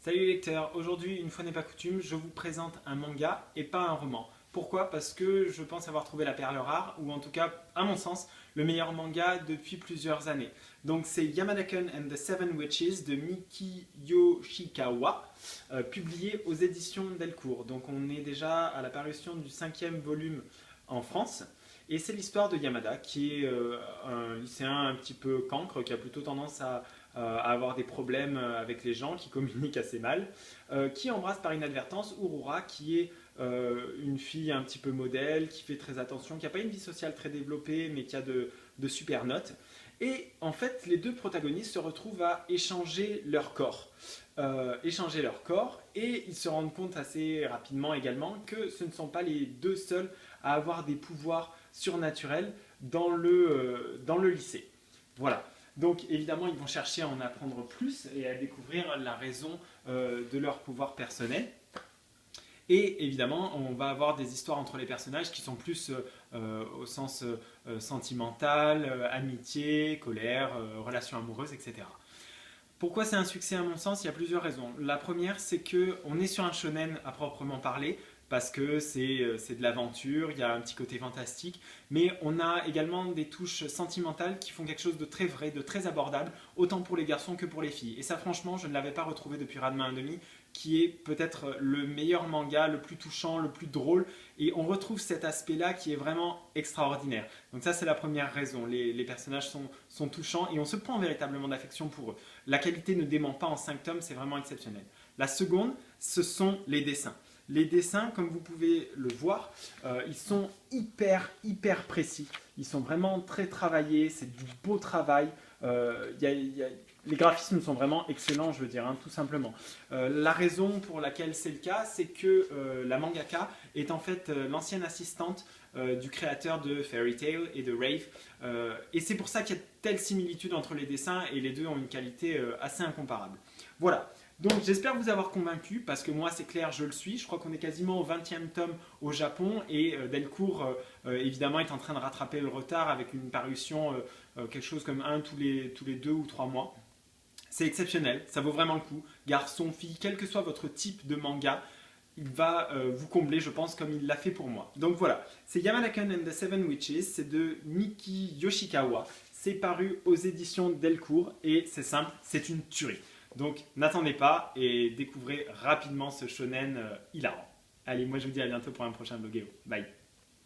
Salut les lecteurs, aujourd'hui, une fois n'est pas coutume, je vous présente un manga et pas un roman. Pourquoi? Parce que je pense avoir trouvé la perle rare, ou en tout cas, à mon sens, le meilleur manga depuis plusieurs années. Donc c'est Yamada-kun and the Seven Witches de Miki Yoshikawa, publié aux éditions Delcourt. Donc on est déjà à la parution du 5e volume en France. Et c'est l'histoire de Yamada, qui est un lycéen un petit peu cancre, qui a plutôt tendance à avoir des problèmes avec les gens, qui communique assez mal, qui embrasse par inadvertance Urura, qui est une fille un petit peu modèle, qui fait très attention, qui n'a pas une vie sociale très développée, mais qui a de super notes. Et en fait, les deux protagonistes se retrouvent à échanger leur corps. Et ils se rendent compte assez rapidement également que ce ne sont pas les deux seuls à avoir des pouvoirs surnaturels dans le lycée. Voilà. Donc évidemment, ils vont chercher à en apprendre plus et à découvrir la raison de leur pouvoir personnel. Et évidemment, on va avoir des histoires entre les personnages qui sont plus au sens sentimental, amitié, colère, relations amoureuses, etc. Pourquoi c'est un succès à mon sens? Il y a plusieurs raisons. La première, c'est qu'on est sur un shonen à proprement parler, parce que c'est de l'aventure, il y a un petit côté fantastique, mais on a également des touches sentimentales qui font quelque chose de très vrai, de très abordable, autant pour les garçons que pour les filles. Et ça franchement, je ne l'avais pas retrouvé depuis Ranma 1,5, qui est peut-être le meilleur manga, le plus touchant, le plus drôle, et on retrouve cet aspect-là qui est vraiment extraordinaire. Donc ça c'est la première raison, les personnages sont touchants et on se prend véritablement d'affection pour eux. La qualité ne dément pas en 5 tomes, c'est vraiment exceptionnel. La seconde, ce sont les dessins. Les dessins, comme vous pouvez le voir, ils sont hyper précis. Ils sont vraiment très travaillés, c'est du beau travail. Les graphismes sont vraiment excellents, je veux dire, hein, tout simplement. La raison pour laquelle c'est le cas, c'est que la mangaka est en fait l'ancienne assistante du créateur de Fairy Tail et de Rave. Et c'est pour ça qu'il y a telle similitude entre les dessins et les deux ont une qualité assez incomparable. Voilà. Donc j'espère vous avoir convaincu, parce que moi c'est clair, je le suis. Je crois qu'on est quasiment au 20e tome au Japon et Delcourt évidemment est en train de rattraper le retard avec une parution quelque chose comme un tous les 2 ou 3 mois. C'est exceptionnel, ça vaut vraiment le coup. Garçon, fille, quel que soit votre type de manga, il va vous combler, je pense, comme il l'a fait pour moi. Donc voilà, c'est Yamada-kun and the Seven Witches, c'est de Miki Yoshikawa. C'est paru aux éditions Delcourt et c'est simple, c'est une tuerie. Donc n'attendez pas et découvrez rapidement ce shonen hilarant. Allez, moi je vous dis à bientôt pour un prochain Blogueo. Bye.